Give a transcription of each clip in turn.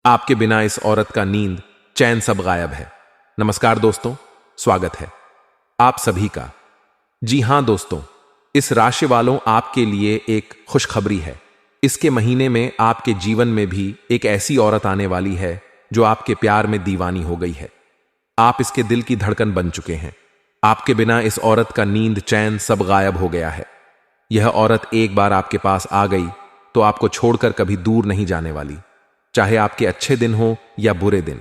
आपके बिना इस औरत का नींद चैन सब गायब है। नमस्कार दोस्तों, स्वागत है आप सभी का। जी हां दोस्तों, इस राशि वालों आपके लिए एक खुशखबरी है। इसके महीने में आपके जीवन में भी एक ऐसी औरत आने वाली है जो आपके प्यार में दीवानी हो गई है। आप इसके दिल की धड़कन बन चुके हैं। आपके बिना इस औरत का नींद चैन सब गायब हो गया है। यह औरत एक बार आपके पास आ गई तो आपको छोड़कर कभी दूर नहीं जाने वाली, चाहे आपके अच्छे दिन हो या बुरे दिन।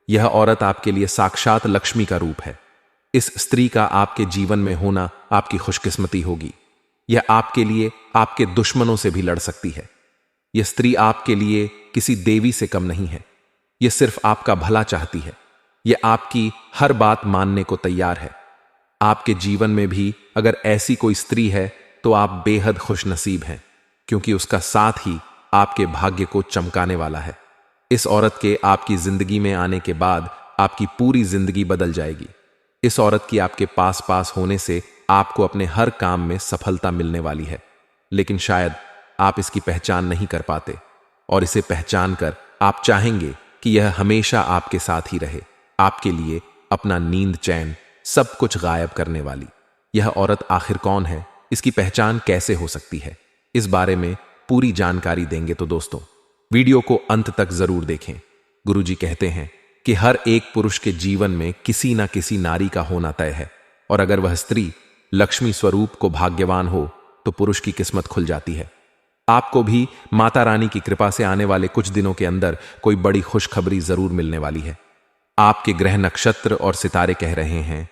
यह औरत आपके लिए साक्षात लक्ष्मी का रूप है। इस स्त्री का आपके जीवन में होना आपकी खुशकिस्मती होगी। यह आपके लिए आपके दुश्मनों से भी लड़ सकती है। यह स्त्री आपके लिए किसी देवी से कम नहीं है। यह सिर्फ आपका भला चाहती है। यह आपकी हर बात मानने को तैयार है। आपके जीवन में भी अगर ऐसी कोई स्त्री है तो आप बेहद खुशनसीब हैं, क्योंकि उसका साथ ही आपके भाग्य को चमकाने वाला है। इस औरत के आपकी जिंदगी में आने के बाद आपकी पूरी जिंदगी बदल जाएगी। इस औरत की आपके पास पास होने से आपको अपने हर काम में सफलता मिलने वाली है, लेकिन शायद आप इसकी पहचान नहीं कर पाते, और इसे पहचान कर आप चाहेंगे कि यह हमेशा आपके साथ ही रहे, आपके लिए अपना नींद चैन सब कुछ गायब करने वाली। यह औरत आखिर कौन है, इसकी पहचान कैसे हो सकती है, इस बारे में पूरी जानकारी देंगे। तो दोस्तों, वीडियो को अंत तक जरूर देखें। गुरुजी कहते हैं कि हर एक पुरुष के जीवन में किसी ना किसी नारी का होना तय है, और अगर वह स्त्री लक्ष्मी स्वरूप को भाग्यवान हो तो पुरुष की किस्मत खुल जाती है। आपको भी माता रानी की कृपा से आने वाले कुछ दिनों के अंदर कोई बड़ी खुशखबरी जरूर मिलने वाली है। आपके ग्रह नक्षत्र और सितारे कह रहे हैं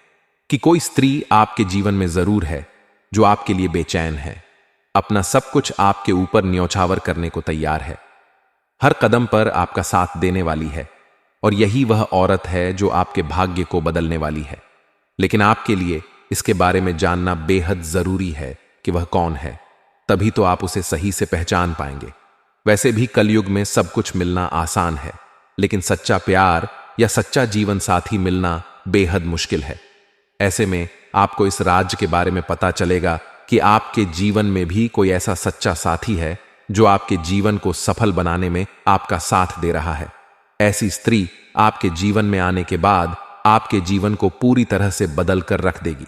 कि कोई स्त्री आपके जीवन में जरूर है जो आपके लिए बेचैन है, अपना सब कुछ आपके ऊपर न्यौछावर करने को तैयार है, हर कदम पर आपका साथ देने वाली है, और यही वह औरत है जो आपके भाग्य को बदलने वाली है। लेकिन आपके लिए इसके बारे में जानना बेहद जरूरी है कि वह कौन है, तभी तो आप उसे सही से पहचान पाएंगे। वैसे भी कलयुग में सब कुछ मिलना आसान है, लेकिन सच्चा प्यार या सच्चा जीवन साथी मिलना बेहद मुश्किल है। ऐसे में आपको इस राज के बारे में पता चलेगा कि आपके जीवन में भी कोई ऐसा सच्चा साथी है जो आपके जीवन को सफल बनाने में आपका साथ दे रहा है। ऐसी स्त्री आपके जीवन में आने के बाद आपके जीवन को पूरी तरह से बदल कर रख देगी।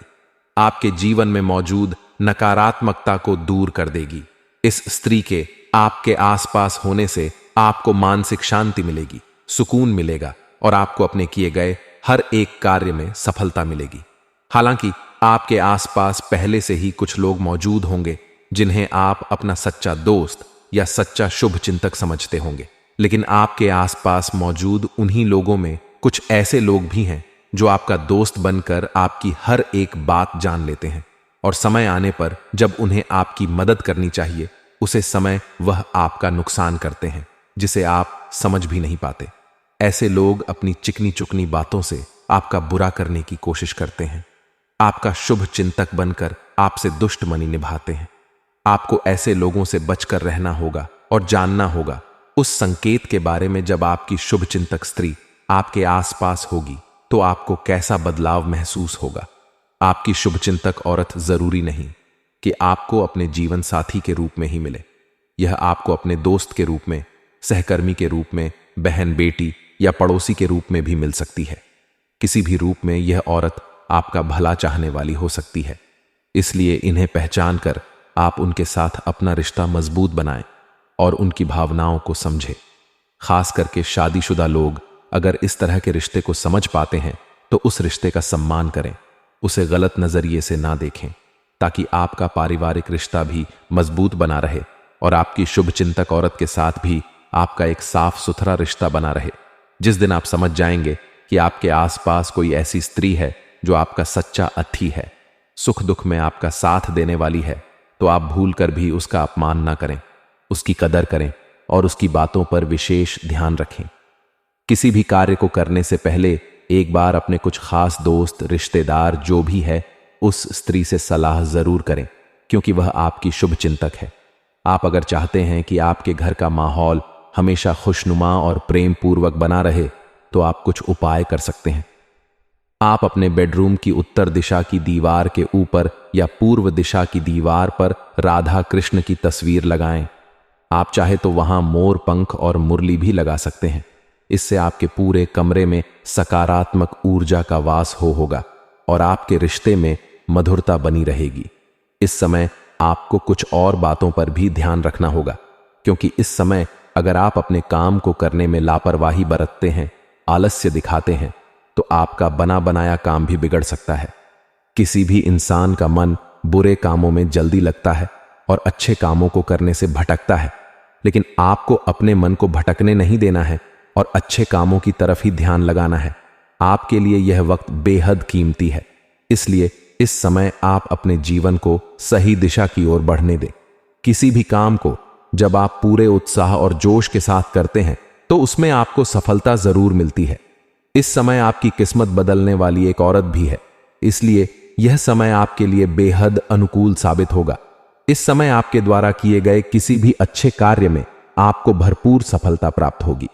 आपके जीवन में मौजूद नकारात्मकता को दूर कर देगी। इस स्त्री के आपके आसपास होने से आपको मानसिक शांति मिलेगी, सुकून मिलेगा, और आपको अपने किए गए हर एक कार्य में सफलता मिलेगी। हालांकि आपके आसपास पहले से ही कुछ लोग मौजूद होंगे जिन्हें आप अपना सच्चा दोस्त या सच्चा शुभ चिंतक समझते होंगे, लेकिन आपके आसपास मौजूद उन्हीं लोगों में कुछ ऐसे लोग भी हैं जो आपका दोस्त बनकर आपकी हर एक बात जान लेते हैं, और समय आने पर जब उन्हें आपकी मदद करनी चाहिए उसे समय वह आपका नुकसान करते हैं, जिसे आप समझ भी नहीं पाते। ऐसे लोग अपनी चिकनी चुकनी बातों से आपका बुरा करने की कोशिश करते हैं, आपका शुभ चिंतक बनकर आपसे दुश्मनी निभाते हैं। आपको ऐसे लोगों से बचकर रहना होगा और जानना होगा उस संकेत के बारे में। जब आपकी शुभ चिंतक स्त्री आपके आसपास होगी तो आपको कैसा बदलाव महसूस होगा। आपकी शुभ चिंतक औरत जरूरी नहीं कि आपको अपने जीवन साथी के रूप में ही मिले, यह आपको अपने दोस्त के रूप में, सहकर्मी के रूप में, बहन बेटी या पड़ोसी के रूप में भी मिल सकती है। किसी भी रूप में यह औरत आपका भला चाहने वाली हो सकती है। इसलिए इन्हें पहचान कर आप उनके साथ अपना रिश्ता मजबूत बनाएं और उनकी भावनाओं को समझें। खास करके शादीशुदा लोग अगर इस तरह के रिश्ते को समझ पाते हैं तो उस रिश्ते का सम्मान करें, उसे गलत नजरिए से ना देखें, ताकि आपका पारिवारिक रिश्ता भी मजबूत बना रहे और आपकी शुभ चिंतक औरत के साथ भी आपका एक साफ सुथरा रिश्ता बना रहे। जिस दिन आप समझ जाएंगे कि आपके आसपास कोई ऐसी स्त्री है जो आपका सच्चा अथी है, सुख दुख में आपका साथ देने वाली है, तो आप भूल कर भी उसका अपमान ना करें, उसकी कदर करें और उसकी बातों पर विशेष ध्यान रखें। किसी भी कार्य को करने से पहले एक बार अपने कुछ खास दोस्त, रिश्तेदार जो भी है, उस स्त्री से सलाह जरूर करें, क्योंकि वह आपकी शुभ चिंतक है। आप अगर चाहते हैं कि आपके घर का माहौल हमेशा खुशनुमा और प्रेम पूर्वक बना रहे तो आप कुछ उपाय कर सकते हैं। आप अपने बेडरूम की उत्तर दिशा की दीवार के ऊपर या पूर्व दिशा की दीवार पर राधा कृष्ण की तस्वीर लगाएं। आप चाहे तो वहां मोर पंख और मुरली भी लगा सकते हैं। इससे आपके पूरे कमरे में सकारात्मक ऊर्जा का वास होगा और आपके रिश्ते में मधुरता बनी रहेगी। इस समय आपको कुछ और बातों पर भी ध्यान रखना होगा, क्योंकि इस समय अगर आप अपने काम को करने में लापरवाही बरतते हैं, आलस्य दिखाते हैं, तो आपका बना बनाया काम भी बिगड़ सकता है। किसी भी इंसान का मन बुरे कामों में जल्दी लगता है और अच्छे कामों को करने से भटकता है, लेकिन आपको अपने मन को भटकने नहीं देना है और अच्छे कामों की तरफ ही ध्यान लगाना है। आपके लिए यह वक्त बेहद कीमती है, इसलिए इस समय आप अपने जीवन को सही दिशा की ओर बढ़ने दें। किसी भी काम को जब आप पूरे उत्साह और जोश के साथ करते हैं तो उसमें आपको सफलता जरूर मिलती है। इस समय आपकी किस्मत बदलने वाली एक औरत भी है, इसलिए यह समय आपके लिए बेहद अनुकूल साबित होगा। इस समय आपके द्वारा किए गए किसी भी अच्छे कार्य में आपको भरपूर सफलता प्राप्त होगी।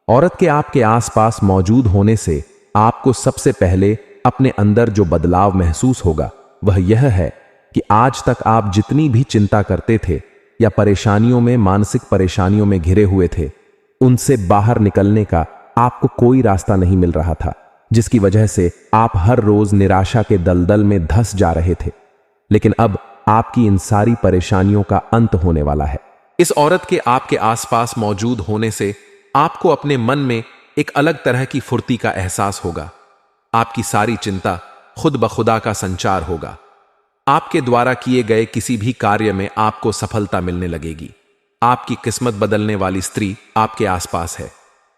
औरत के आपके आसपास मौजूद होने से आपको सबसे पहले अपने अंदर जो बदलाव महसूस होगा वह यह है कि आज तक आप जितनी भी चिंता करते थे या परेशानियों में, मानसिक परेशानियों में घिरे हुए थे, उनसे बाहर निकलने का आपको कोई रास्ता नहीं मिल रहा था, जिसकी वजह से आप हर रोज निराशा के दलदल में धंस जा रहे थे। लेकिन अब आपकी इन सारी परेशानियों का अंत होने वाला है। इस औरत के आपके आसपास मौजूद होने से आपको अपने मन में एक अलग तरह की फुर्ती का एहसास होगा। आपकी सारी चिंता खुद ब खुदा का संचार होगा। आपके द्वारा किए गए किसी भी कार्य में आपको सफलता मिलने लगेगी। आपकी किस्मत बदलने वाली स्त्री आपके आसपास है।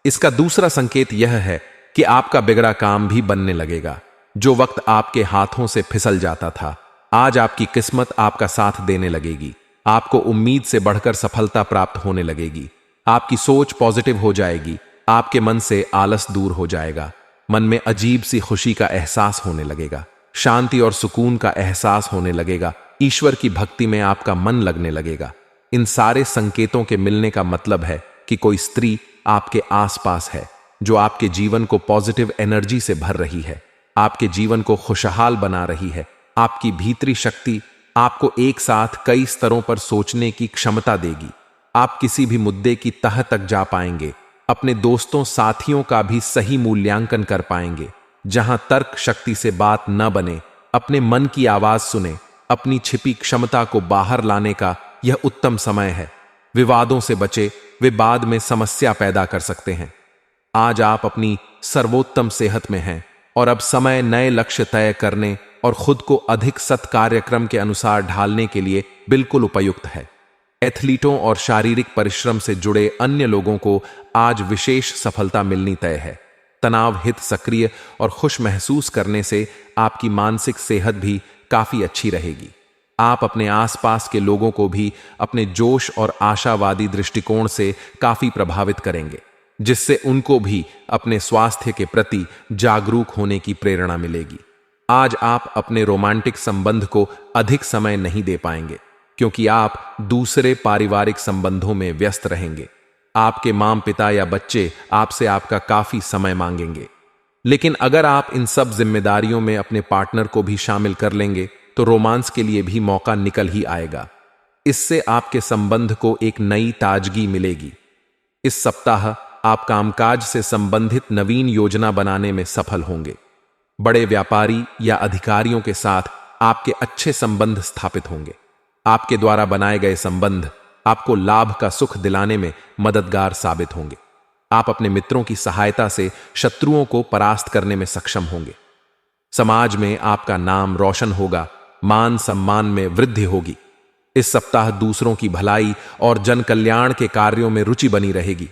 इसका दूसरा संकेत यह है कि आपका बिगड़ा काम भी बनने लगेगा। जो वक्त आपके हाथों से फिसल जाता था, आज आपकी किस्मत आपका साथ देने लगेगी। आपको उम्मीद से बढ़कर सफलता प्राप्त होने लगेगी। आपकी सोच पॉजिटिव हो जाएगी। आपके मन से आलस दूर हो जाएगा। मन में अजीब सी खुशी का एहसास होने लगेगा। शांति और सुकून का एहसास होने लगेगा। ईश्वर की भक्ति में आपका मन लगने लगेगा। इन सारे संकेतों के मिलने का मतलब है कि कोई स्त्री आपके आसपास है जो आपके जीवन को पॉजिटिव एनर्जी से भर रही है, आपके जीवन को खुशहाल बना रही है। आपकी भीतरी शक्ति आपको एक साथ कई स्तरों पर सोचने की क्षमता देगी। आप किसी भी मुद्दे की तह तक जा पाएंगे। अपने दोस्तों साथियों का भी सही मूल्यांकन कर पाएंगे। जहां तर्क शक्ति से बात न बने, अपने मन की आवाज सुने। अपनी छिपी क्षमता को बाहर लाने का यह उत्तम समय है। विवादों से बचे, वे बाद में समस्या पैदा कर सकते हैं। आज आप अपनी सर्वोत्तम सेहत में हैं और अब समय नए लक्ष्य तय करने और खुद को अधिक सत्कार्यक्रम के अनुसार ढालने के लिए बिल्कुल उपयुक्त है। एथलीटों और शारीरिक परिश्रम से जुड़े अन्य लोगों को आज विशेष सफलता मिलनी तय है। तनाव हित सक्रिय और खुश महसूस करने से आपकी मानसिक सेहत भी काफी अच्छी रहेगी। आप अपने आसपास के लोगों को भी अपने जोश और आशावादी दृष्टिकोण से काफी प्रभावित करेंगे, जिससे उनको भी अपने स्वास्थ्य के प्रति जागरूक होने की प्रेरणा मिलेगी। आज आप अपने रोमांटिक संबंध को अधिक समय नहीं दे पाएंगे, क्योंकि आप दूसरे पारिवारिक संबंधों में व्यस्त रहेंगे। आपके माँ पिता या बच्चे आपसे आपका काफी समय मांगेंगे। लेकिन अगर आप इन सब जिम्मेदारियों में अपने पार्टनर को भी शामिल कर लेंगे तो रोमांस के लिए भी मौका निकल ही आएगा। इससे आपके संबंध को एक नई ताजगी मिलेगी। इस सप्ताह आप कामकाज से संबंधित नवीन योजना बनाने में सफल होंगे। बड़े व्यापारी या अधिकारियों के साथ आपके अच्छे संबंध स्थापित होंगे। आपके द्वारा बनाए गए संबंध आपको लाभ का सुख दिलाने में मददगार साबित होंगे। आप अपने मित्रों की सहायता से शत्रुओं को परास्त करने में सक्षम होंगे। समाज में आपका नाम रोशन होगा। मान सम्मान में वृद्धि होगी। इस सप्ताह दूसरों की भलाई और जन कल्याण के कार्यों में रुचि बनी रहेगी।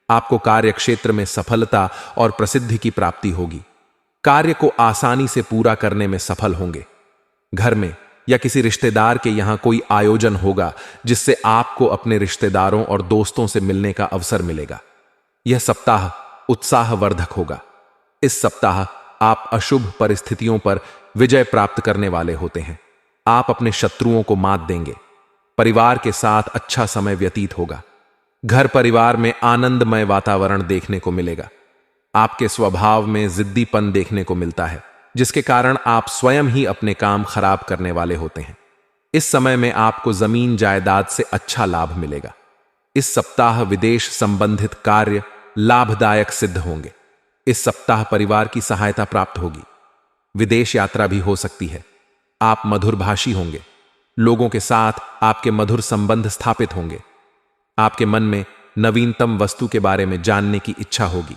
आपको कार्य क्षेत्र में सफलता और प्रसिद्धि की प्राप्ति होगी। कार्य को आसानी से पूरा करने में सफल होंगे। घर में या किसी रिश्तेदार के यहां कोई आयोजन होगा जिससे आपको अपने रिश्तेदारों और दोस्तों से मिलने का अवसर मिलेगा। यह सप्ताह उत्साहवर्धक होगा। इस सप्ताह आप अशुभ परिस्थितियों पर विजय प्राप्त करने वाले होते हैं। आप अपने शत्रुओं को मात देंगे। परिवार के साथ अच्छा समय व्यतीत होगा। घर परिवार में आनंदमय वातावरण देखने को मिलेगा। आपके स्वभाव में जिद्दीपन देखने को मिलता है, जिसके कारण आप स्वयं ही अपने काम खराब करने वाले होते हैं। इस समय में आपको जमीन जायदाद से अच्छा लाभ मिलेगा। इस सप्ताह विदेश संबंधित कार्य लाभदायक सिद्ध होंगे। इस सप्ताह परिवार की सहायता प्राप्त होगी। विदेश यात्रा भी हो सकती है। आप मधुरभाषी होंगे। लोगों के साथ आपके मधुर संबंध स्थापित होंगे। आपके मन में नवीनतम वस्तु के बारे में जानने की इच्छा होगी।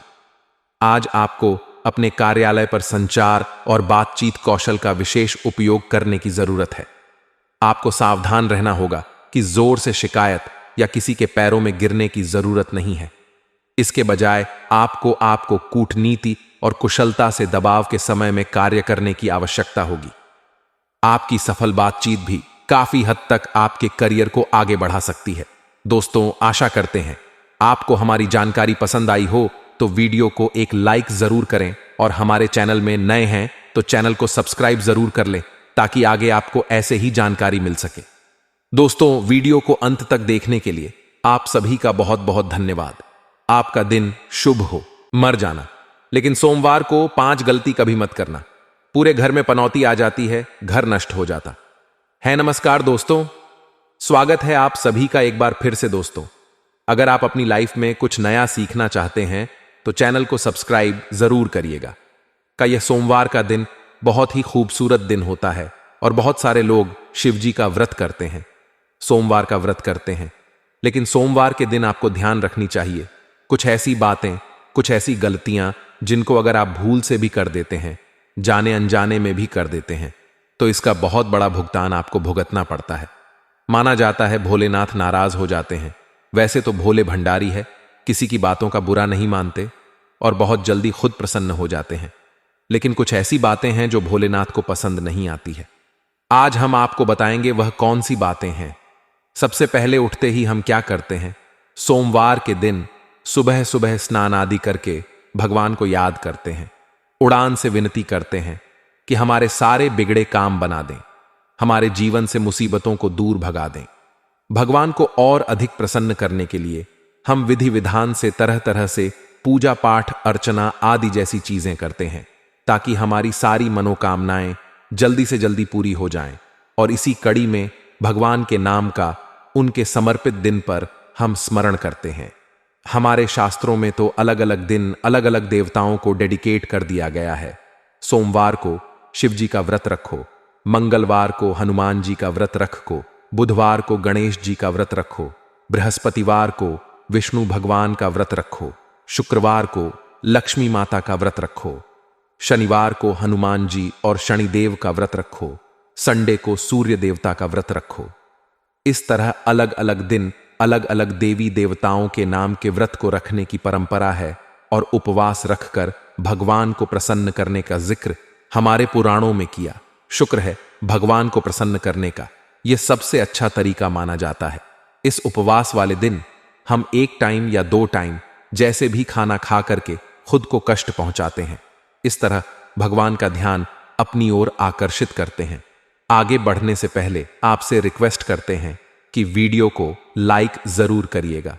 आज आपको अपने कार्यालय पर संचार और बातचीत कौशल का विशेष उपयोग करने की जरूरत है। आपको सावधान रहना होगा कि जोर से शिकायत या किसी के पैरों में गिरने की जरूरत नहीं है। इसके बजाय आपको कूटनीति और कुशलता से दबाव के समय में कार्य करने की आवश्यकता होगी। आपकी सफल बातचीत भी काफी हद तक आपके करियर को आगे बढ़ा सकती है। दोस्तों, आशा करते हैं आपको हमारी जानकारी पसंद आई हो तो वीडियो को एक लाइक जरूर करें और हमारे चैनल में नए हैं तो चैनल को सब्सक्राइब जरूर कर लें ताकि आगे आपको ऐसे ही जानकारी मिल सके। दोस्तों, वीडियो को अंत तक देखने के लिए आप सभी का बहुत बहुत धन्यवाद। आपका दिन शुभ हो। मर जाना, लेकिन सोमवार को 5 गलती कभी मत करना। पूरे घर में पनौती आ जाती है, घर नष्ट हो जाता है। नमस्कार दोस्तों, स्वागत है आप सभी का एक बार फिर से। दोस्तों, अगर आप अपनी लाइफ में कुछ नया सीखना चाहते हैं तो चैनल को सब्सक्राइब जरूर करिएगा। यह सोमवार का दिन बहुत ही खूबसूरत दिन होता है और बहुत सारे लोग शिव जी का व्रत करते हैं, सोमवार का व्रत करते हैं। लेकिन सोमवार के दिन आपको ध्यान रखनी चाहिए कुछ ऐसी बातें, कुछ ऐसी गलतियां जिनको अगर आप भूल से भी कर देते हैं, जाने अनजाने में भी कर देते हैं, तो इसका बहुत बड़ा भुगतान आपको भुगतना पड़ता है। माना जाता है भोलेनाथ नाराज हो जाते हैं। वैसे तो भोले भंडारी है, किसी की बातों का बुरा नहीं मानते और बहुत जल्दी खुद प्रसन्न हो जाते हैं। लेकिन कुछ ऐसी बातें हैं जो भोलेनाथ को पसंद नहीं आती है। आज हम आपको बताएंगे वह कौन सी बातें हैं। सबसे पहले उठते ही हम क्या करते हैं? सोमवार के दिन सुबह सुबह स्नान आदि करके भगवान को याद करते हैं, उड़ान से विनती करते हैं कि हमारे सारे बिगड़े काम बना दें, हमारे जीवन से मुसीबतों को दूर भगा दें। भगवान को और अधिक प्रसन्न करने के लिए हम विधि विधान से तरह तरह से पूजा पाठ, अर्चना आदि जैसी चीजें करते हैं ताकि हमारी सारी मनोकामनाएं जल्दी से जल्दी पूरी हो जाएं। और इसी कड़ी में भगवान के नाम का उनके समर्पित दिन पर हम स्मरण करते हैं। हमारे शास्त्रों में तो अलग अलग दिन अलग अलग देवताओं को डेडिकेट कर दिया गया है। सोमवार को शिव जी का व्रत रखो, मंगलवार को हनुमान जी का व्रत रखो, बुधवार को गणेश जी का व्रत रखो, बृहस्पतिवार को विष्णु भगवान का व्रत रखो, शुक्रवार को लक्ष्मी माता का व्रत रखो, शनिवार को हनुमान जी और शनिदेव का व्रत रखो, संडे को सूर्य देवता का व्रत रखो। इस तरह अलग अलग दिन अलग अलग देवी देवताओं के नाम के व्रत को रखने की परंपरा है और उपवास रखकर भगवान को प्रसन्न करने का जिक्र हमारे पुराणों में किया। शुक्र है भगवान को प्रसन्न करने का यह सबसे अच्छा तरीका माना जाता है। इस उपवास वाले दिन हम 1 टाइम या 2 टाइम जैसे भी खाना खा करके खुद को कष्ट पहुंचाते हैं। इस तरह भगवान का ध्यान अपनी ओर आकर्षित करते हैं। आगे बढ़ने से पहले आपसे रिक्वेस्ट करते हैं कि वीडियो को लाइक जरूर करिएगा,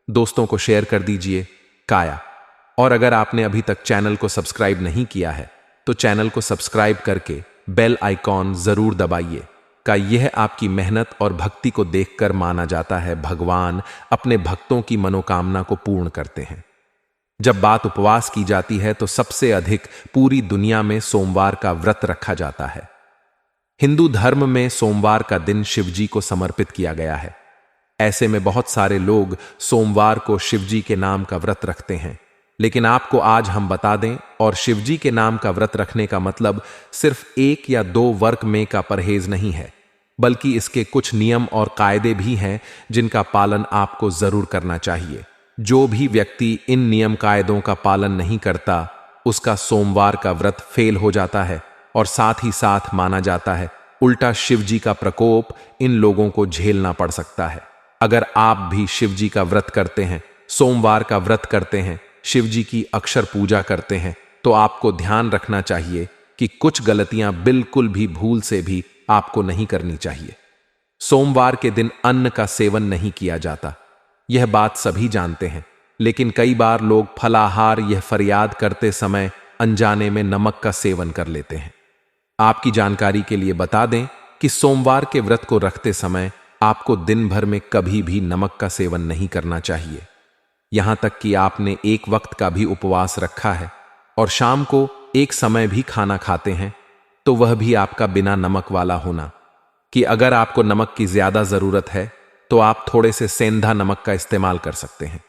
दोस्तों को शेयर कर दीजिए काया। और अगर आपने अभी तक चैनल को सब्सक्राइब नहीं किया है तो चैनल को सब्सक्राइब करके बेल आइकॉन जरूर दबाइए। यह आपकी मेहनत और भक्ति को देखकर माना जाता है भगवान अपने भक्तों की मनोकामना को पूर्ण करते हैं। जब बात उपवास की जाती है तो सबसे अधिक पूरी दुनिया में सोमवार का व्रत रखा जाता है। हिंदू धर्म में सोमवार का दिन शिवजी को समर्पित किया गया है। ऐसे में बहुत सारे लोग सोमवार को शिवजी के नाम का व्रत रखते हैं। लेकिन आपको आज हम बता दें, और शिवजी के नाम का व्रत रखने का मतलब सिर्फ 1 या 2 वर्क में का परहेज नहीं है, बल्कि इसके कुछ नियम और कायदे भी हैं जिनका पालन आपको जरूर करना चाहिए। जो भी व्यक्ति इन नियम कायदों का पालन नहीं करता उसका सोमवार का व्रत फेल हो जाता है और साथ ही साथ माना जाता है उल्टा शिव जी का प्रकोप इन लोगों को झेलना पड़ सकता है। अगर आप भी शिव जी का व्रत करते हैं, सोमवार का व्रत करते हैं, शिव जी की अक्षर पूजा करते हैं, तो आपको ध्यान रखना चाहिए कि कुछ गलतियां बिल्कुल भी भूल से भी आपको नहीं करनी चाहिए। सोमवार के दिन अन्न का सेवन नहीं किया जाता, यह बात सभी जानते हैं, लेकिन कई बार लोग फलाहार यह फरियाद करते समय अनजाने में नमक का सेवन कर लेते हैं। आपकी जानकारी के लिए बता दें कि सोमवार के व्रत को रखते समय आपको दिन भर में कभी भी नमक का सेवन नहीं करना चाहिए। यहां तक कि आपने एक वक्त का भी उपवास रखा है और शाम को एक समय भी खाना खाते हैं, तो वह भी आपका बिना नमक वाला होना। कि अगर आपको नमक की ज्यादा जरूरत है तो आप थोड़े से सेंधा नमक का इस्तेमाल कर सकते हैं,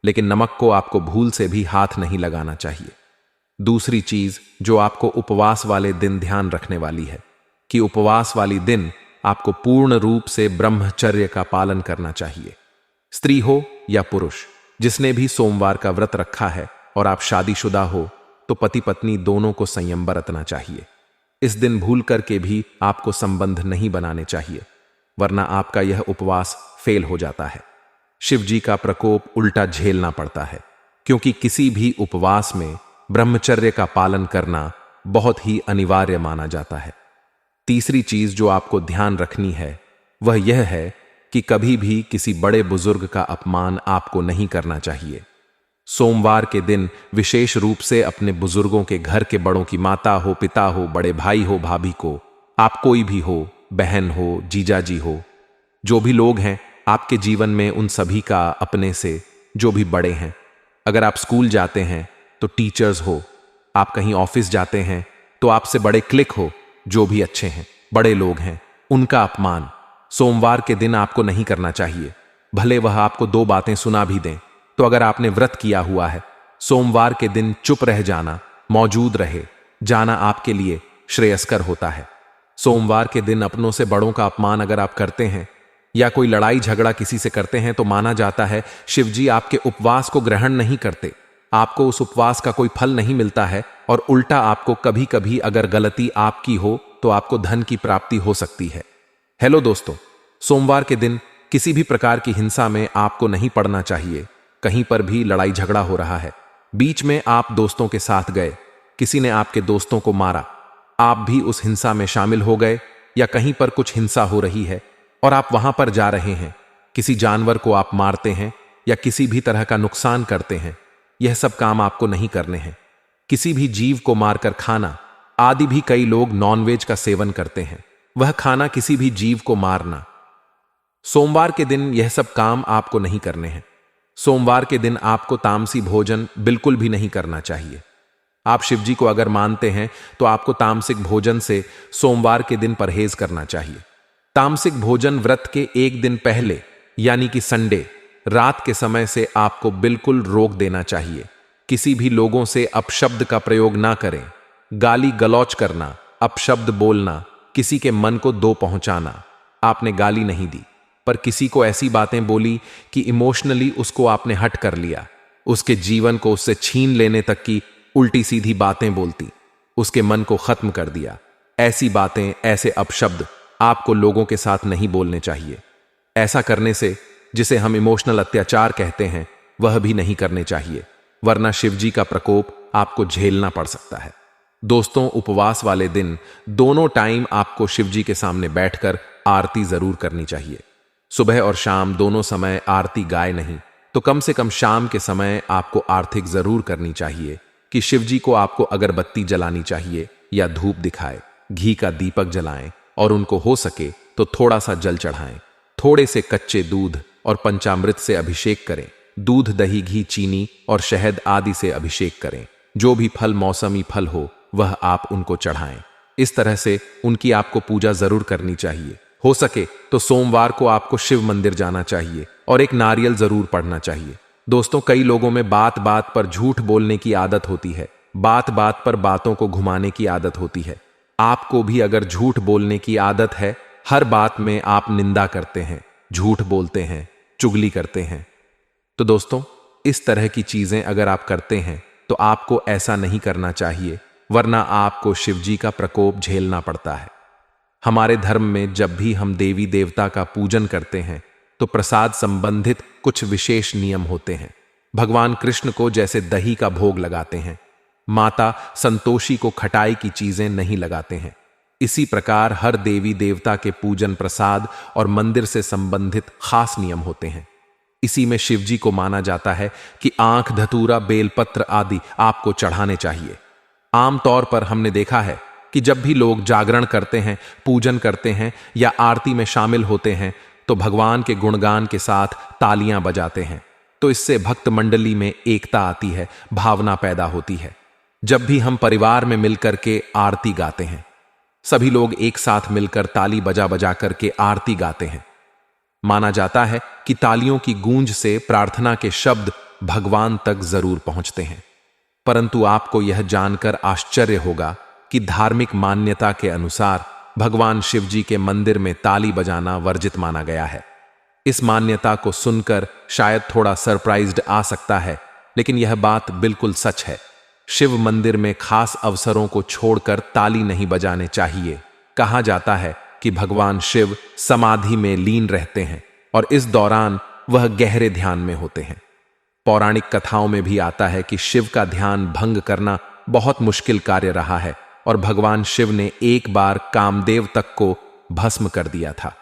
लेकिन नमक को आपको भूल से भी हाथ नहीं लगाना चाहिए। दूसरी चीज जो आपको उपवास वाले दिन ध्यान रखने वाली है कि उपवास वाली दिन आपको पूर्ण रूप से ब्रह्मचर्य का पालन करना चाहिए। स्त्री हो या पुरुष, जिसने भी सोमवार का व्रत रखा है और आप शादीशुदा हो तो पति पत्नी दोनों को संयम बरतना चाहिए। इस दिन भूल करके भी आपको संबंध नहीं बनाने चाहिए, वरना आपका यह उपवास फेल हो जाता है। शिव जी का प्रकोप उल्टा झेलना पड़ता है, क्योंकि किसी भी उपवास में ब्रह्मचर्य का पालन करना बहुत ही अनिवार्य माना जाता है। तीसरी चीज जो आपको ध्यान रखनी है वह यह है कि कभी भी किसी बड़े बुजुर्ग का अपमान आपको नहीं करना चाहिए। सोमवार के दिन विशेष रूप से अपने बुजुर्गों के घर के बड़ों की माता हो, पिता हो, बड़े भाई हो, भाभी को, आप कोई भी हो, बहन हो, जीजाजी हो, जो भी लोग हैं आपके जीवन में, उन सभी का अपने से जो भी बड़े हैं। अगर आप स्कूल जाते हैं तो टीचर्स हो, आप कहीं ऑफिस जाते हैं तो आपसे बड़े क्लिक हो, जो भी अच्छे हैं, बड़े लोग हैं, उनका अपमान सोमवार के दिन आपको नहीं करना चाहिए। भले वह आपको दो बातें सुना भी दें, तो अगर आपने व्रत किया हुआ है, सोमवार के दिन चुप रह जाना, मौजूद रहे जाना आपके लिए श्रेयस्कर होता है। सोमवार के दिन अपनों से बड़ों का अपमान अगर आप करते हैं या कोई लड़ाई झगड़ा किसी से करते हैं तो माना जाता है शिवजी आपके उपवास को ग्रहण नहीं करते, आपको उस उपवास का कोई फल नहीं मिलता है, और उल्टा आपको कभी कभी अगर गलती आपकी हो तो आपको धन की प्राप्ति हो सकती है। हेलो दोस्तों, सोमवार के दिन किसी भी प्रकार की हिंसा में आपको नहीं पड़ना चाहिए। कहीं पर भी लड़ाई झगड़ा हो रहा है, बीच में आप दोस्तों के साथ गए, किसी ने आपके दोस्तों को मारा, आप भी उस हिंसा में शामिल हो गए, या कहीं पर कुछ हिंसा हो रही है और आप वहां पर जा रहे हैं, किसी जानवर को आप मारते हैं या किसी भी तरह का नुकसान करते हैं, यह सब काम आपको नहीं करने हैं। किसी भी जीव को मारकर खाना आदि भी कई लोग नॉनवेज का सेवन करते हैं, वह खाना किसी भी जीव को मारना। सोमवार के दिन यह सब काम आपको नहीं करने हैं। सोमवार के दिन आपको तामसी भोजन बिल्कुल भी नहीं करना चाहिए। आप शिवजी को अगर मानते हैं तो आपको तामसिक भोजन से सोमवार के दिन परहेज करना चाहिए। तामसिक भोजन व्रत के एक दिन पहले यानी कि संडे रात के समय से आपको बिल्कुल रोक देना चाहिए। किसी भी लोगों से अपशब्द का प्रयोग ना करें। गाली गलौच करना, अपशब्द बोलना, किसी के मन को दो पहुंचाना। आपने गाली नहीं दी पर किसी को ऐसी बातें बोली कि इमोशनली उसको आपने हट कर लिया, उसके जीवन को उससे छीन लेने तक की उल्टी सीधी बातें बोलती, उसके मन को खत्म कर दिया। ऐसी बातें, ऐसे अपशब्द आपको लोगों के साथ नहीं बोलने चाहिए। ऐसा करने से, जिसे हम इमोशनल अत्याचार कहते हैं, वह भी नहीं करने चाहिए, वरना शिवजी का प्रकोप आपको झेलना पड़ सकता है। दोस्तों, उपवास वाले दिन दोनों टाइम आपको शिवजी के सामने बैठकर आरती जरूर करनी चाहिए। सुबह और शाम दोनों समय आरती गाए नहीं तो कम से कम शाम के समय आपको आरती जरूर करनी चाहिए कि शिवजी को आपको अगरबत्ती जलानी चाहिए या धूप दिखाए, घी का दीपक जलाएं और उनको हो सके तो थोड़ा सा जल चढ़ाएं। थोड़े से कच्चे दूध और पंचामृत से अभिषेक करें। दूध, दही, घी, चीनी और शहद आदि से अभिषेक करें। जो भी फल, मौसमी फल हो वह आप उनको चढ़ाएं। इस तरह से उनकी आपको पूजा जरूर करनी चाहिए। हो सके तो सोमवार को आपको शिव मंदिर जाना चाहिए और एक नारियल जरूर पढ़ना चाहिए। दोस्तों, कई लोगों में बात बात पर झूठ बोलने की आदत होती है, बात बात पर बातों को घुमाने की आदत होती है। आपको भी अगर झूठ बोलने की आदत है, हर बात में आप निंदा करते हैं, झूठ बोलते हैं, चुगली करते हैं, तो दोस्तों इस तरह की चीजें अगर आप करते हैं तो आपको ऐसा नहीं करना चाहिए, वरना आपको शिवजी का प्रकोप झेलना पड़ता है। हमारे धर्म में जब भी हम देवी देवता का पूजन करते हैं तो प्रसाद संबंधित कुछ विशेष नियम होते हैं। भगवान कृष्ण को जैसे दही का भोग लगाते हैं, माता संतोषी को खटाई की चीजें नहीं लगाते हैं, इसी प्रकार हर देवी देवता के पूजन, प्रसाद और मंदिर से संबंधित खास नियम होते हैं। इसी में शिवजी को माना जाता है कि आंख, धतूरा, बेलपत्र आदि आपको चढ़ाने चाहिए। आमतौर पर हमने देखा है कि जब भी लोग जागरण करते हैं, पूजन करते हैं या आरती में शामिल होते हैं तो भगवान के गुणगान के साथ तालियां बजाते हैं। तो इससे भक्त मंडली में एकता आती है, भावना पैदा होती है। जब भी हम परिवार में मिलकर के आरती गाते हैं, सभी लोग एक साथ मिलकर ताली बजा बजा करके आरती गाते हैं। माना जाता है कि तालियों की गूंज से प्रार्थना के शब्द भगवान तक जरूर पहुंचते हैं। परंतु आपको यह जानकर आश्चर्य होगा कि धार्मिक मान्यता के अनुसार भगवान शिव जी के मंदिर में ताली बजाना वर्जित माना गया है। इस मान्यता को सुनकर शायद थोड़ा सरप्राइज्ड आ सकता है, लेकिन यह बात बिल्कुल सच है। शिव मंदिर में खास अवसरों को छोड़कर ताली नहीं बजाने चाहिए। कहा जाता है कि भगवान शिव समाधि में लीन रहते हैं और इस दौरान वह गहरे ध्यान में होते हैं। पौराणिक कथाओं में भी आता है कि शिव का ध्यान भंग करना बहुत मुश्किल कार्य रहा है और भगवान शिव ने एक बार कामदेव तक को भस्म कर दिया था,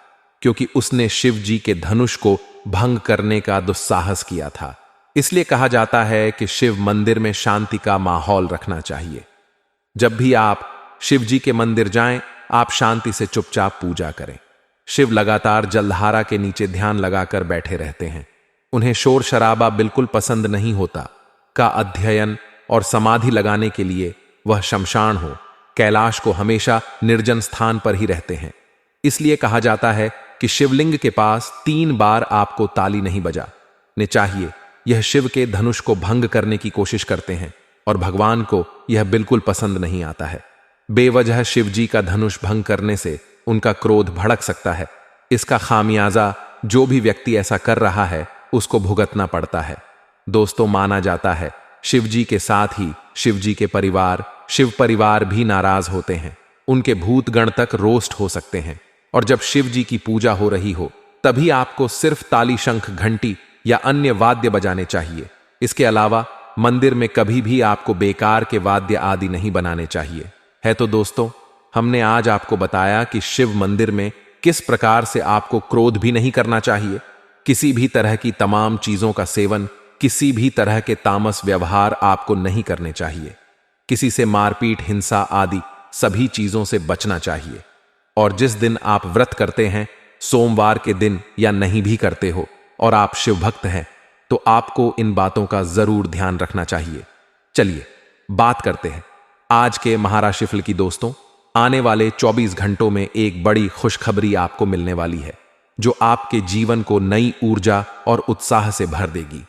क्योंकि उसने शिव जी के धनुष को भंग करने का दुस्साहस किया था। इसलिए कहा जाता है कि शिव मंदिर में शांति का माहौल रखना चाहिए। जब भी आप शिव जी के मंदिर जाएं, आप शांति से चुपचाप पूजा करें। शिव लगातार जलधारा के नीचे ध्यान लगाकर बैठे रहते हैं। उन्हें शोर शराबा बिल्कुल पसंद नहीं होता। का अध्ययन और समाधि लगाने के लिए वह शमशान हो, कैलाश को हमेशा निर्जन स्थान पर ही रहते हैं। इसलिए कहा जाता है कि शिवलिंग के पास 3 बार आपको ताली नहीं बजाने चाहिए। यह शिव के धनुष को भंग करने की कोशिश करते हैं और भगवान को यह बिल्कुल पसंद नहीं आता है। बेवजह शिव जी का धनुष भंग करने से उनका क्रोध भड़क सकता है। इसका खामियाजा जो भी व्यक्ति ऐसा कर रहा है उसको भुगतना पड़ता है। दोस्तों, माना जाता है शिव जी के साथ ही शिव जी के परिवार, शिव परिवार भी नाराज होते हैं। उनके भूतगण तक रोस्ट हो सकते हैं। और जब शिव जी की पूजा हो रही हो तभी आपको सिर्फ ताली, शंख, घंटी या अन्य वाद्य बजाने चाहिए। इसके अलावा मंदिर में कभी भी आपको बेकार के वाद्य आदि नहीं बनाने चाहिए। है तो दोस्तों, हमने आज आपको बताया कि शिव मंदिर में किस प्रकार से आपको क्रोध भी नहीं करना चाहिए, किसी भी तरह की तमाम चीजों का सेवन, किसी भी तरह के तामस व्यवहार आपको नहीं करने चाहिए। किसी से मारपीट, हिंसा आदि सभी चीजों से बचना चाहिए। और जिस दिन आप व्रत करते हैं, सोमवार के दिन या नहीं भी करते हो और आप शिव भक्त हैं, तो आपको इन बातों का जरूर ध्यान रखना चाहिए। चलिए बात करते हैं आज के महाराशिफल की। दोस्तों, आने वाले 24 घंटों में एक बड़ी खुशखबरी आपको मिलने वाली है, जो आपके जीवन को नई ऊर्जा और उत्साह से भर देगी।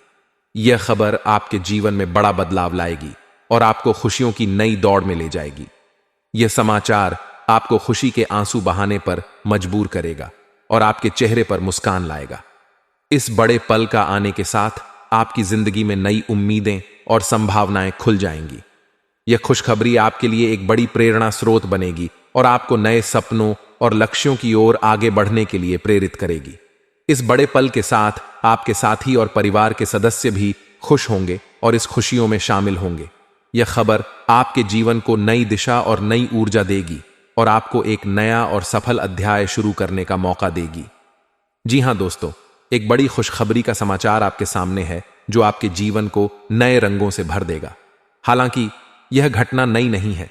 यह खबर आपके जीवन में बड़ा बदलाव लाएगी और आपको खुशियों की नई दौड़ में ले जाएगी। यह समाचार आपको खुशी के आंसू बहाने पर मजबूर करेगा और आपके चेहरे पर मुस्कान लाएगा। इस बड़े पल का आने के साथ आपकी जिंदगी में नई उम्मीदें और संभावनाएं खुल जाएंगी। यह खुशखबरी आपके लिए एक बड़ी प्रेरणा स्रोत बनेगी और आपको नए सपनों और लक्ष्यों की ओर आगे बढ़ने के लिए प्रेरित करेगी। इस बड़े पल के साथ आपके साथी और परिवार के सदस्य भी खुश होंगे और इस खुशियों में शामिल होंगे। यह खबर आपके जीवन को नई दिशा और नई ऊर्जा देगी और आपको एक नया और सफल अध्याय शुरू करने का मौका देगी। जी हां दोस्तों, एक बड़ी खुशखबरी का समाचार आपके सामने है, जो आपके जीवन को नए रंगों से भर देगा। हालांकि यह घटना नई नहीं है।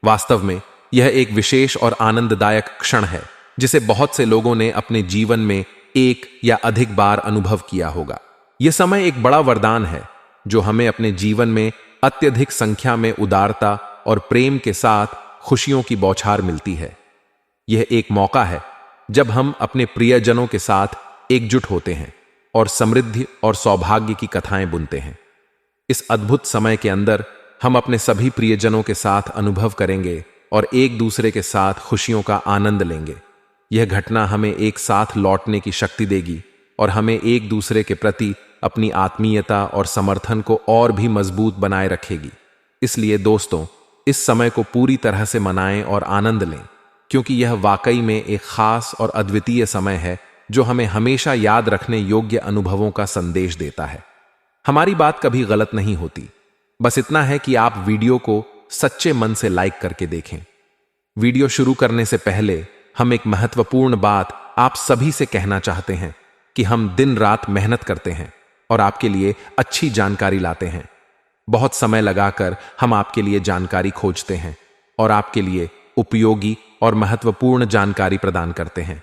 वास्तव में यह एक विशेष और आनंददायक क्षण है, जिसे बहुत से लोगों ने अपने जीवन में एक या अधिक बार अनुभव किया होगा। यह समय एक बड़ा वरदान है, जो हमें अपने जीवन में अत्यधिक संख्या में उदारता और प्रेम के साथ खुशियों की बौछार मिलती है। यह एक मौका है जब हम अपने प्रियजनों के साथ एकजुट होते हैं और समृद्धि और सौभाग्य की कथाएं बुनते हैं। इस अद्भुत समय के अंदर हम अपने सभी प्रियजनों के साथ अनुभव करेंगे और एक दूसरे के साथ खुशियों का आनंद लेंगे। यह घटना हमें एक साथ लौटने की शक्ति देगी और हमें एक दूसरे के प्रति अपनी आत्मीयता और समर्थन को और भी मजबूत बनाए रखेगी। इसलिए दोस्तों, इस समय को पूरी तरह से मनाएं और आनंद लें, क्योंकि यह वाकई में एक खास और अद्वितीय समय है, जो हमें हमेशा याद रखने योग्य अनुभवों का संदेश देता है। हमारी बात कभी गलत नहीं होती, बस इतना है कि आप वीडियो को सच्चे मन से लाइक करके देखें। वीडियो शुरू करने से पहले हम एक महत्वपूर्ण बात आप सभी से कहना चाहते हैं कि हम दिन रात मेहनत करते हैं और आपके लिए अच्छी जानकारी लाते हैं। बहुत समय लगाकर हम आपके लिए जानकारी खोजते हैं और आपके लिए उपयोगी और महत्वपूर्ण जानकारी प्रदान करते हैं।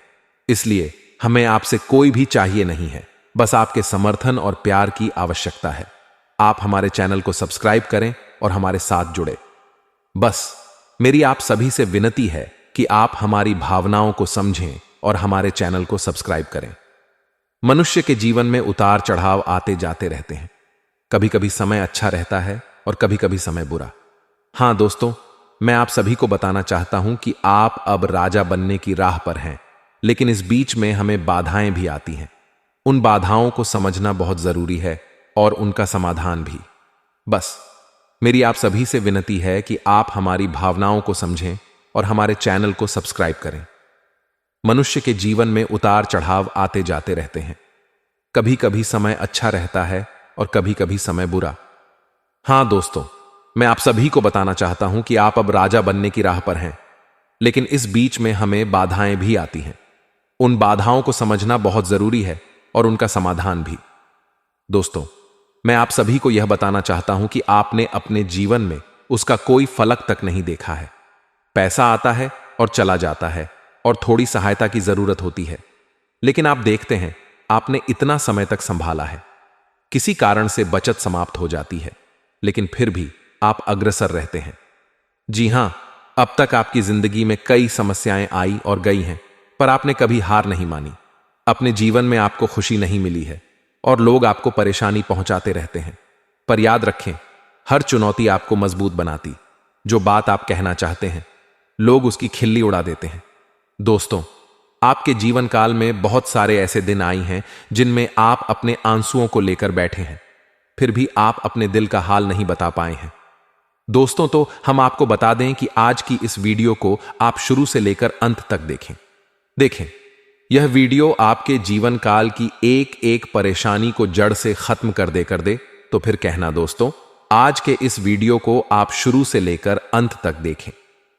इसलिए हमें आपसे कोई भी चाहिए नहीं है, बस आपके समर्थन और प्यार की आवश्यकता है। आप हमारे चैनल को सब्सक्राइब करें और हमारे साथ जुड़े। बस मेरी आप सभी से विनती है कि आप हमारी भावनाओं को समझें और हमारे चैनल को सब्सक्राइब करें। मनुष्य के जीवन में उतार चढ़ाव आते जाते रहते हैं। कभी कभी समय अच्छा रहता है और कभी कभी समय बुरा। हां दोस्तों, मैं आप सभी को बताना चाहता हूं कि आप अब राजा बनने की राह पर हैं, लेकिन इस बीच में हमें बाधाएं भी आती हैं। उन बाधाओं को समझना बहुत जरूरी है और उनका समाधान भी। बस मेरी आप सभी से विनती है कि आप हमारी भावनाओं को समझें और हमारे चैनल को सब्सक्राइब करें। मनुष्य के जीवन में उतार चढ़ाव आते जाते रहते हैं। कभी कभी समय अच्छा रहता है और कभी कभी समय बुरा। हां दोस्तों, मैं आप सभी को बताना चाहता हूं कि आप अब राजा बनने की राह पर हैं, लेकिन इस बीच में हमें बाधाएं भी आती हैं। उन बाधाओं को समझना बहुत जरूरी है और उनका समाधान भी। दोस्तों, मैं आप सभी को यह बताना चाहता हूं कि आपने अपने जीवन में उसका कोई फलक तक नहीं देखा है। पैसा आता है और चला जाता है और थोड़ी सहायता की जरूरत होती है, लेकिन आप देखते हैं आपने इतना समय तक संभाला है। किसी कारण से बचत समाप्त हो जाती है, लेकिन फिर भी आप अग्रसर रहते हैं। जी हां, अब तक आपकी जिंदगी में कई समस्याएं आई और गई हैं, पर आपने कभी हार नहीं मानी। अपने जीवन में आपको खुशी नहीं मिली है और लोग आपको परेशानी पहुंचाते रहते हैं, पर याद रखें, हर चुनौती आपको मजबूत बनाती। जो बात आप कहना चाहते हैं, लोग उसकी खिल्ली उड़ा देते हैं। दोस्तों, आपके जीवन काल में बहुत सारे ऐसे दिन आए हैं जिनमें आप अपने आंसुओं को लेकर बैठे हैं, फिर भी आप अपने दिल का हाल नहीं बता पाए हैं। दोस्तों, तो हम आपको बता दें कि आज की इस वीडियो को आप शुरू से लेकर अंत तक देखें। यह वीडियो आपके जीवन काल की एक एक परेशानी को जड़ से खत्म कर दे। तो फिर कहना दोस्तों, आज के इस वीडियो को आप शुरू से लेकर अंत तक देखें।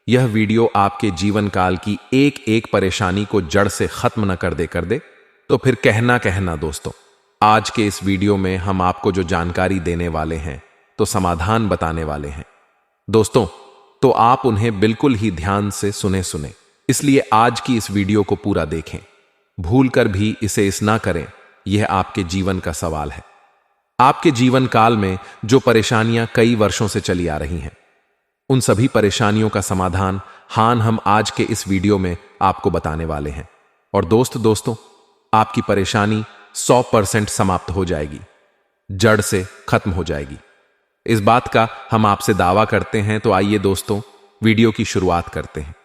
यह वीडियो आपके जीवन काल की एक एक परेशानी को जड़ से खत्म न कर दे। तो फिर कहना दोस्तों, आज के इस वीडियो में हम आपको जो जानकारी देने वाले हैं, तो समाधान बताने वाले हैं। दोस्तों, तो आप उन्हें बिल्कुल ही ध्यान से सुने, इसलिए आज की इस वीडियो को पूरा देखें। भूलकर भी इसे इस ना करें, यह आपके जीवन का सवाल है। आपके जीवन काल में जो परेशानियां कई वर्षों से चली आ रही हैं, उन सभी परेशानियों का समाधान हम आज के इस वीडियो में आपको बताने वाले हैं। और दोस्तों, आपकी परेशानी 100% समाप्त हो जाएगी, जड़ से खत्म हो जाएगी। इस बात का हम आपसे दावा करते हैं। तो आइए दोस्तों, वीडियो की शुरुआत करते हैं,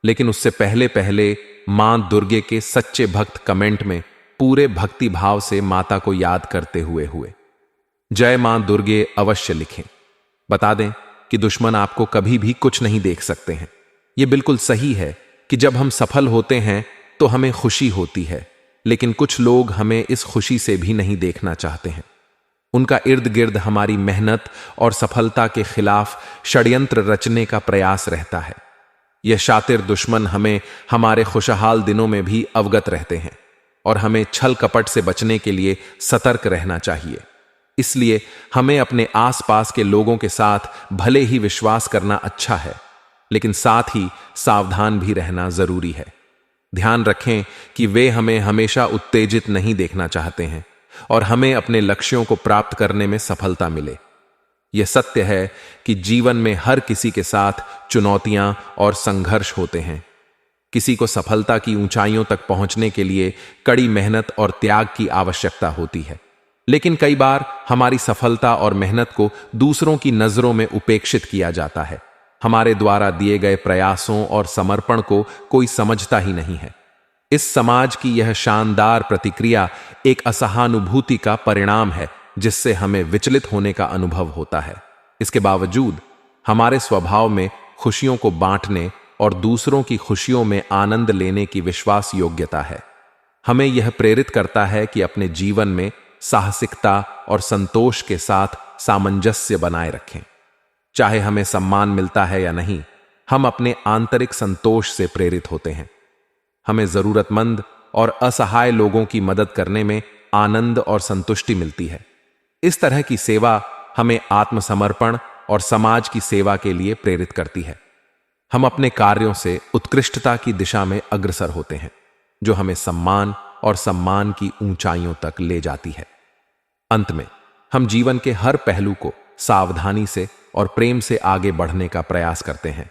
लेकिन उससे पहले मां दुर्गे के सच्चे भक्त कमेंट में पूरे भक्ति भाव से माता को याद करते हुए जय मां दुर्गे अवश्य लिखें। बता दें कि दुश्मन आपको कभी भी कुछ नहीं देख सकते हैं। यह बिल्कुल सही है कि जब हम सफल होते हैं तो हमें खुशी होती है, लेकिन कुछ लोग हमें इस खुशी से भी नहीं देखना चाहते हैं। उनका इर्द गिर्द हमारी मेहनत और सफलता के खिलाफ षड्यंत्र रचने का प्रयास रहता है। यह शातिर दुश्मन हमें हमारे खुशहाल दिनों में भी अवगत रहते हैं और हमें छल कपट से बचने के लिए सतर्क रहना चाहिए। इसलिए हमें अपने आसपास के लोगों के साथ भले ही विश्वास करना अच्छा है, लेकिन साथ ही सावधान भी रहना जरूरी है। ध्यान रखें कि वे हमें हमेशा उत्तेजित नहीं देखना चाहते हैं और हमें अपने लक्ष्यों को प्राप्त करने में सफलता मिले। यह सत्य है कि जीवन में हर किसी के साथ चुनौतियां और संघर्ष होते हैं। किसी को सफलता की ऊंचाइयों तक पहुंचने के लिए कड़ी मेहनत और त्याग की आवश्यकता होती है, लेकिन कई बार हमारी सफलता और मेहनत को दूसरों की नजरों में उपेक्षित किया जाता है। हमारे द्वारा दिए गए प्रयासों और समर्पण को कोई समझता ही नहीं है। इस समाज की यह शानदार प्रतिक्रिया एक असहानुभूति का परिणाम है, जिससे हमें विचलित होने का अनुभव होता है। इसके बावजूद हमारे स्वभाव में खुशियों को बांटने और दूसरों की खुशियों में आनंद लेने की विश्वास योग्यता है। हमें यह प्रेरित करता है कि अपने जीवन में साहसिकता और संतोष के साथ सामंजस्य बनाए रखें। चाहे हमें सम्मान मिलता है या नहीं, हम अपने आंतरिक संतोष से प्रेरित होते हैं। हमें जरूरतमंद और असहाय लोगों की मदद करने में आनंद और संतुष्टि मिलती है। इस तरह की सेवा हमें आत्मसमर्पण और समाज की सेवा के लिए प्रेरित करती है। हम अपने कार्यों से उत्कृष्टता की दिशा में अग्रसर होते हैं, जो हमें सम्मान और सम्मान की ऊंचाइयों तक ले जाती है। अंत में हम जीवन के हर पहलू को सावधानी से और प्रेम से आगे बढ़ने का प्रयास करते हैं,